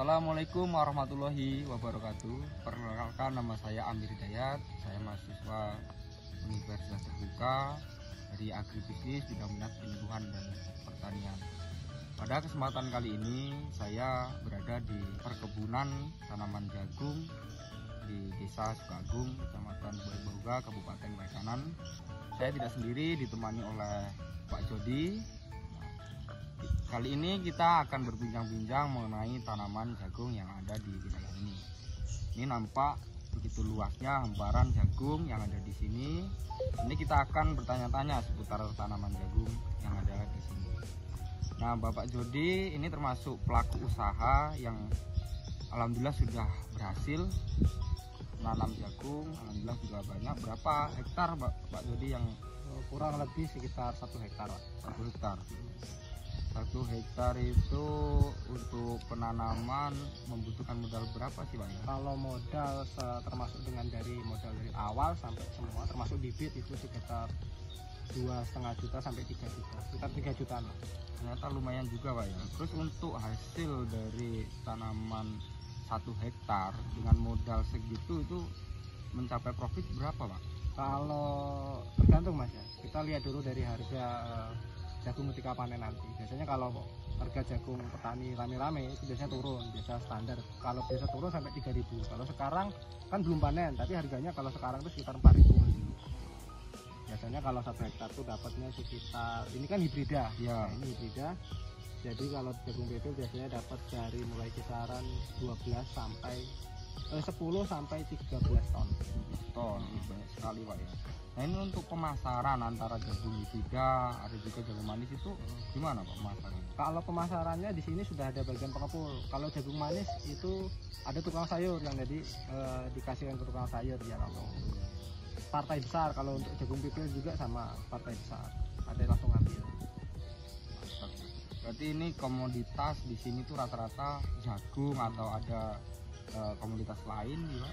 Assalamualaikum warahmatullahi wabarakatuh. Perkenalkan, nama saya Amir Hidayat. Saya mahasiswa Universitas Terbuka dari Agribisnis bidang minat penyuluhan dan pertanian. Pada kesempatan kali ini saya berada di perkebunan tanaman jagung di Desa Sukagung, Kecamatan Bauga, Kabupaten Waikanan. Saya tidak sendiri, ditemani oleh Pak Jody. Kali ini kita akan berbincang-bincang mengenai tanaman jagung yang ada di wilayah ini. Ini nampak begitu luasnya hamparan jagung yang ada di sini. Ini kita akan bertanya-tanya seputar tanaman jagung yang ada di sini. Nah, Bapak Jody ini termasuk pelaku usaha yang alhamdulillah sudah berhasil menanam jagung. Alhamdulillah juga banyak. Berapa hektar Pak Jody yang kurang lebih sekitar 1 hektar, Pak. 1 hektar. 1 hektar itu untuk penanaman membutuhkan modal berapa sih Pak? Kalau modal termasuk dengan dari modal dari awal sampai semua termasuk bibit itu sekitar 2,5 juta sampai 3 juta, sekitar 3 jutaan. Ternyata lumayan juga Pak ya. Terus untuk hasil dari tanaman 1 hektar dengan modal segitu itu mencapai profit berapa Pak? Kalau tergantung Mas ya, kita lihat dulu dari harga jagung ketika panen nanti. Biasanya kalau harga jagung petani rame-rame itu biasanya turun, biasa standar. Kalau biasa turun sampai 3.000. Kalau sekarang kan belum panen, tapi harganya kalau sekarang itu sekitar 4.000. Biasanya kalau 1 hektar itu dapatnya sekitar, ini kan hibrida ya, ini hibrida. Jadi kalau jagung pipil biasanya dapat dari mulai kisaran 12 sampai 10 sampai 13 ton. Banyak sekali Pak ya. Nah, ini untuk pemasaran antara jagung hibrida, ada juga jagung manis itu gimana Pak pemasarannya? Kalau pemasarannya di sini sudah ada bagian pengepul. Kalau jagung manis itu ada tukang sayur yang jadi dikasihkan ke tukang sayur dia langsung. Partai besar, kalau untuk jagung pipil juga sama partai besar, ada langsung ambil. Berarti ini komoditas di sini tuh rata-rata jagung atau ada komoditas lain juga?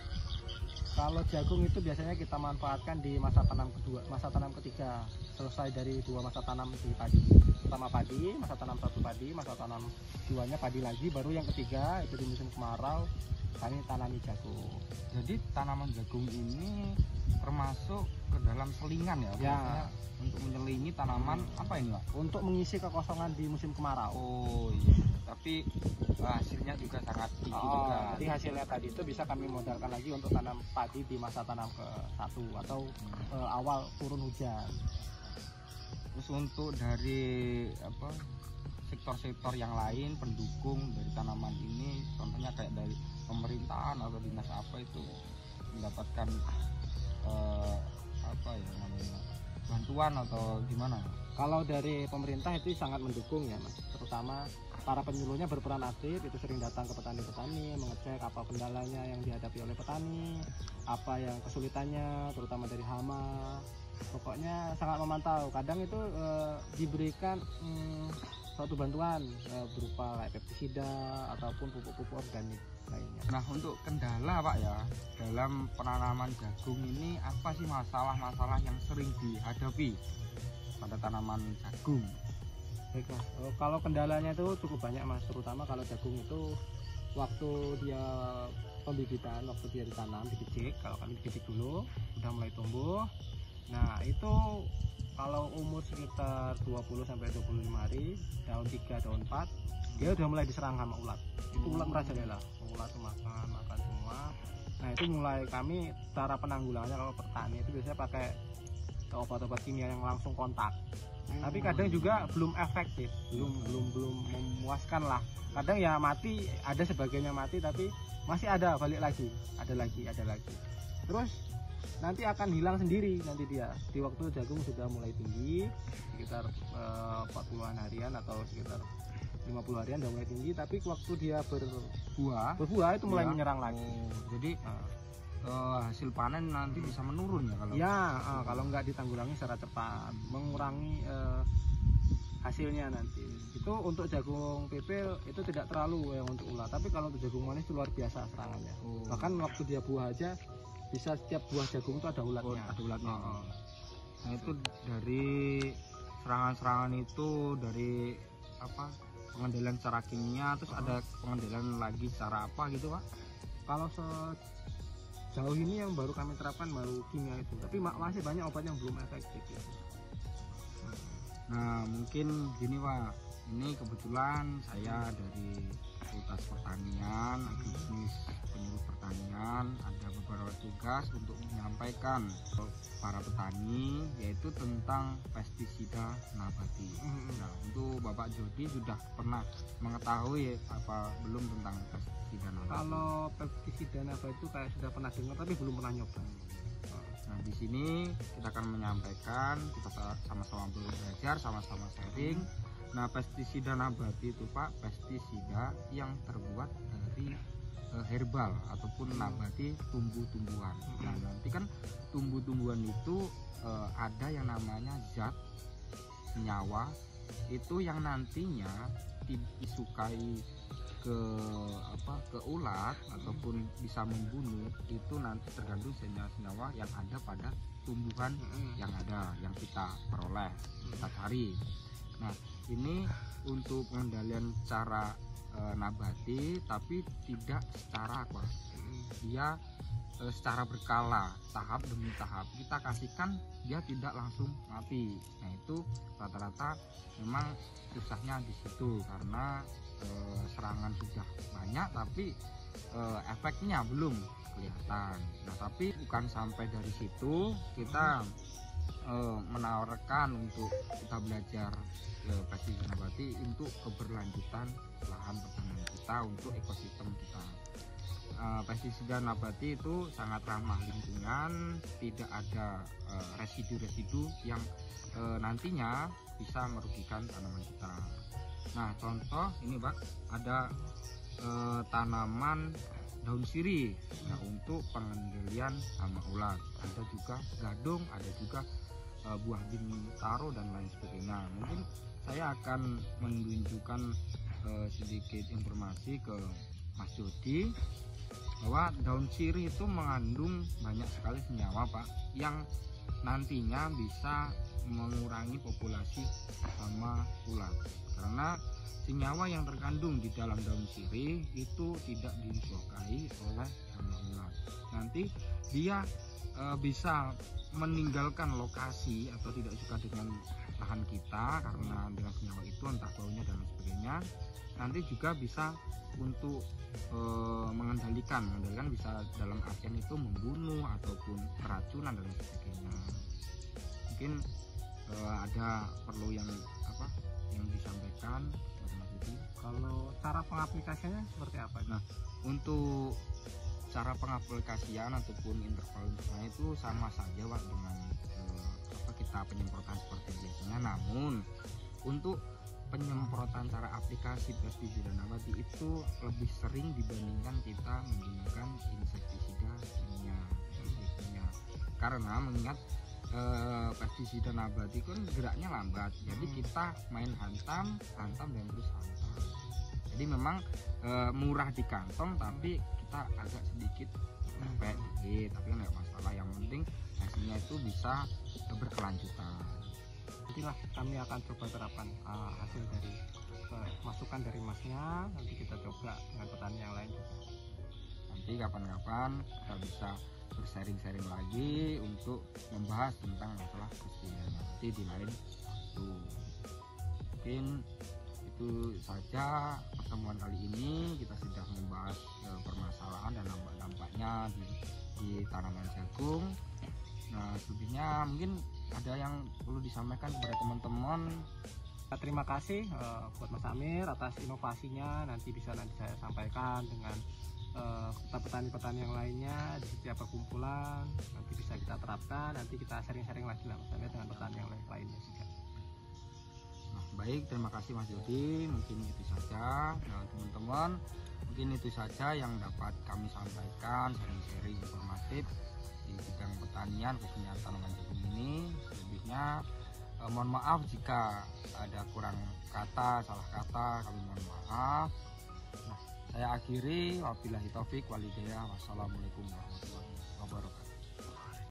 Kalau jagung itu biasanya kita manfaatkan di masa tanam kedua, masa tanam ketiga. Selesai dari 2 masa tanam di padi. Pertama padi, masa tanam 1 padi, masa tanam 2-nya padi lagi, baru yang ketiga itu di musim kemarau kami tanami jagung. Jadi tanaman jagung ini termasuk ke dalam selingan ya? Ya. Untuk menyelingi tanaman apa ini Pak? Untuk mengisi kekosongan di musim kemarau. Oh iya. Tapi hasilnya juga sangat tinggi juga. Jadi hasilnya tadi itu bisa kami modalkan lagi untuk tanam padi di masa tanam ke-1 atau awal turun hujan. Terus untuk dari sektor-sektor yang lain pendukung dari tanaman ini, contohnya kayak dari pemerintahan atau dinas apa itu mendapatkan bantuan atau gimana? Kalau dari pemerintah itu sangat mendukung ya Mas, terutama para penyuluhnya berperan aktif, itu sering datang ke petani-petani mengecek apa kendalanya yang dihadapi oleh petani, apa yang kesulitannya terutama dari hama. Pokoknya sangat memantau. Kadang itu diberikan suatu bantuan berupa kayak pestisida ataupun pupuk-pupuk organik lainnya. Nah, untuk kendala Pak ya dalam penanaman jagung ini, apa sih masalah-masalah yang sering dihadapi pada tanaman jagung? Baiklah, kalau kendalanya itu cukup banyak Mas, terutama kalau jagung itu waktu dia pembibitan, waktu dia ditanam, dikecik. Kalau kami dikecik dulu, udah mulai tumbuh. Nah itu kalau umur sekitar 20 sampai 25 hari, daun 3, daun 4, dia udah mulai diserang sama ulat. Itu ulat merajalela, ulat makan semua. Nah itu mulai kami cara penanggulangannya kalau petani itu biasanya pakai obat-obat kimia yang langsung kontak. Tapi kadang juga belum efektif, belum memuaskan lah. Kadang ya mati, ada sebagiannya mati, tapi masih ada, balik lagi, ada lagi. Terus nanti akan hilang sendiri nanti dia di waktu jagung sudah mulai tinggi, sekitar 40-an harian atau sekitar 50 harian udah mulai tinggi. Tapi waktu dia berbuah itu mulai menyerang lagi. Jadi hasil panen nanti bisa menurun ya kalau? Ya, kalau nggak ditanggulangi secara cepat, mengurangi hasilnya nanti. Itu untuk jagung pipil itu tidak terlalu yang untuk ulat, tapi kalau untuk jagung manis itu luar biasa serangannya. Bahkan waktu dia buah aja bisa setiap buah jagung itu ada ulatnya. Nah itu dari serangan-serangan itu dari pengendalian secara kimia, terus ada pengendalian lagi secara apa gitu Pak? Kalau sejauh ini yang baru kami terapkan baru kimia itu, tapi masih banyak obat yang belum efektif ya. Nah mungkin gini Pak, ini kebetulan saya dari Fakultas Pertanian, agribisnis penyuluh pertanian, ada beberapa tugas untuk menyampaikan ke para petani yaitu tentang pestisida nabati. Nah untuk Bapak Jody sudah pernah mengetahui apa belum tentang pestisida nabati? Kalau pestisida nabati itu kayak sudah pernah dengar tapi belum pernah nyoba. Nah di sini kita akan menyampaikan, kita sama-sama belajar, sama-sama sharing. Nah pestisida nabati itu Pak, pestisida yang terbuat dari herbal ataupun nabati tumbuh-tumbuhan. Nah nanti kan tumbuh-tumbuhan itu ada yang namanya zat senyawa itu yang nantinya disukai ke ulat ataupun bisa membunuh, itu nanti tergantung senyawa-senyawa yang ada pada tumbuhan yang ada, yang kita peroleh, kita cari. Nah ini untuk pengendalian secara nabati tapi tidak secara dia secara berkala, tahap demi tahap kita kasihkan, dia tidak langsung mati. Nah itu rata-rata memang susahnya di situ karena serangan sudah banyak tapi efeknya belum kelihatan. Nah tapi bukan sampai dari situ kita menawarkan untuk kita belajar pestisida nabati untuk keberlanjutan lahan pertanian kita, untuk ekosistem kita. Pestisida nabati itu sangat ramah lingkungan, tidak ada residu-residu yang nantinya bisa merugikan tanaman kita. Nah contoh ini Pak, ada tanaman daun sirih, nah, untuk pengendalian hama ulat, ada juga gadung, ada juga buah bintaro dan lain sebagainya. Mungkin saya akan menunjukkan sedikit informasi ke Mas Jody bahwa daun sirih itu mengandung banyak sekali senyawa Pak, yang nantinya bisa mengurangi populasi hama ulat, karena senyawa yang terkandung di dalam daun sirih itu tidak disukai oleh hama ulat. Nanti dia bisa meninggalkan lokasi atau tidak suka dengan lahan kita karena dengan senyawa itu, entah baunya dan lain sebagainya. Nanti juga bisa untuk mengendalikan bisa dalam artian itu membunuh ataupun keracunan dan lain sebagainya. Mungkin ada perlu yang disampaikan Mas Budi? Kalau cara pengaplikasiannya seperti apa? Nah untuk cara pengaplikasian ataupun intervalnya itu sama saja Pak dengan kita penyemprotan seperti biasanya, namun untuk penyemprotan cara aplikasi pestisida nabati itu lebih sering dibandingkan kita menggunakan insektisida kimia. Karena mengingat pestisida nabati kan geraknya lambat, jadi kita main hantam dan terus hantam. Jadi memang murah di kantong tapi kita agak sedikit capek dikit, tapi kan nggak masalah, yang penting hasilnya itu bisa berkelanjutan. Nantilah kami akan coba terapkan hasil dari masukan dari Masnya, nanti kita coba dengan petani yang lain juga. Nanti kapan-kapan kita bisa bersharing-sharing lagi untuk membahas tentang masalah pestisida nanti di lain waktu. Mungkin itu saja pertemuan kali ini, kita sudah membahas permasalahan dan dampak-dampaknya di tanaman jagung. Nah selebihnya mungkin ada yang perlu disampaikan kepada teman-teman. Terima kasih buat Mas Amir atas inovasinya, nanti saya sampaikan dengan petani-petani yang lainnya di setiap perkumpulan, nanti bisa kita terapkan, nanti kita sharing-sharing lagi lah Mas Amir dengan petani yang lainnya juga. Nah, baik, terima kasih Mas Jody. Mungkin itu saja. Nah teman-teman, mungkin itu saja yang dapat kami sampaikan, sharing-sharing informatif di bidang pertanian khususnya tanaman jagung ini. Selebihnya mohon maaf jika ada kurang kata, salah kata, kami mohon maaf. Nah, saya akhiri, wabillahi taufik walhidayah, wassalamualaikum warahmatullahi wabarakatuh.